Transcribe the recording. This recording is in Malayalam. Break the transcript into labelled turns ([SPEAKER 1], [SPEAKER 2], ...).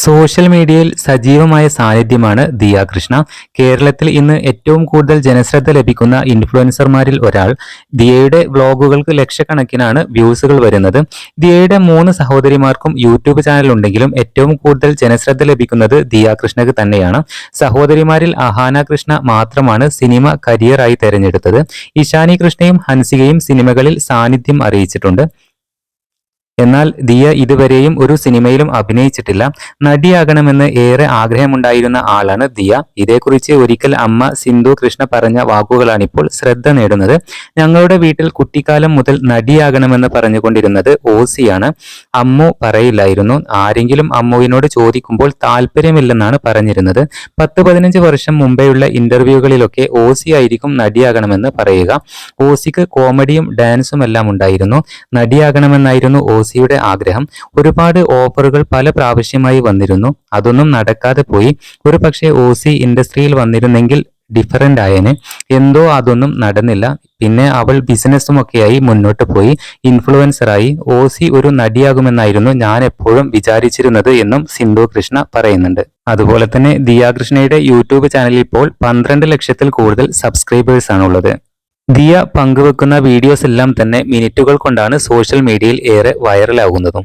[SPEAKER 1] സോഷ്യൽ മീഡിയയിൽ സജീവമായ സാന്നിധ്യമാണ് ദിയ കൃഷ്ണ. കേരളത്തിൽ ഇന്ന് ഏറ്റവും കൂടുതൽ ജനശ്രദ്ധ ലഭിക്കുന്ന ഇൻഫ്ലുവൻസർമാരിൽ ഒരാൾ. ദിയയുടെ വ്ലോഗുകൾക്ക് ലക്ഷക്കണക്കിനാണ് വ്യൂസുകൾ വരുന്നത്. ദിയയുടെ 3 സഹോദരിമാർക്കും യൂട്യൂബ് ചാനൽ ഉണ്ടെങ്കിലും ഏറ്റവും കൂടുതൽ ജനശ്രദ്ധ ലഭിക്കുന്നത് ദിയ കൃഷ്ണക്ക് തന്നെയാണ്. സഹോദരിമാരിൽ അഹാന കൃഷ്ണ മാത്രമാണ് സിനിമ കരിയറായി തെരഞ്ഞെടുത്തത്. ഇഷാനി കൃഷ്ണയും ഹൻസികയും സിനിമകളിൽ സാന്നിധ്യം അറിയിച്ചിട്ടുണ്ട്. എന്നാൽ ദിയ ഇതുവരെയും ഒരു സിനിമയിലും അഭിനയിച്ചിട്ടില്ല. നടിയാകണമെന്ന് ഏറെ ആഗ്രഹമുണ്ടായിരുന്ന ആളാണ് ദിയ. ഇതേക്കുറിച്ച് ഒരിക്കൽ അമ്മ സിന്ധു കൃഷ്ണ പറഞ്ഞ വാക്കുകളാണിപ്പോൾ ശ്രദ്ധ നേടുന്നത്. ഞങ്ങളുടെ വീട്ടിൽ കുട്ടിക്കാലം മുതൽ നടിയാകണമെന്ന് പറഞ്ഞുകൊണ്ടിരുന്നത് ഓസിയാണ്. അമ്മു പറയില്ലായിരുന്നു. ആരെങ്കിലും അമ്മുവിനോട് ചോദിക്കുമ്പോൾ താല്പര്യമില്ലെന്നാണ് പറഞ്ഞിരുന്നത്. 10-15 വർഷം മുമ്പെയുള്ള ഇന്റർവ്യൂകളിലൊക്കെ ഓസി ആയിരിക്കും നടിയാകണമെന്ന് പറയുക. ഓസിക്ക് കോമഡിയും ഡാൻസും എല്ലാം ഉണ്ടായിരുന്നു. നടിയാകണമെന്നായിരുന്നു ഓസിയുടെ ആഗ്രഹം. ഒരുപാട് ഓഫറുകൾ പല പ്രാവശ്യമായി വന്നിരുന്നു. അതൊന്നും നടക്കാതെ പോയി. ഒരു പക്ഷേ ഓസി ഇൻഡസ്ട്രിയിൽ വന്നിരുന്നെങ്കിൽ ഡിഫറൻ്റ് ആയേനെ. എന്തോ അതൊന്നും നടന്നില്ല. പിന്നെ അവൾ ബിസിനസ്സുമൊക്കെയായി മുന്നോട്ട് പോയി, ഇൻഫ്ലുവൻസറായി. ഓസി ഒരു നടിയാകുമെന്നായിരുന്നു ഞാൻ എപ്പോഴും വിചാരിച്ചിരുന്നത് എന്നും സിന്ധു കൃഷ്ണ പറയുന്നുണ്ട്. അതുപോലെ തന്നെ ദിയ കൃഷ്ണയുടെ യൂട്യൂബ് ചാനലിൽ ഇപ്പോൾ 12 ലക്ഷത്തിൽ കൂടുതൽ സബ്സ്ക്രൈബേഴ്സ് ആണുള്ളത്. ദിയ പങ്കുവെക്കുന്ന വീഡിയോസ് എല്ലാം തന്നെ മിനിറ്റുകൾ കൊണ്ടാണ് സോഷ്യൽ മീഡിയയിൽ ഏറെ വൈറലാകുന്നതും.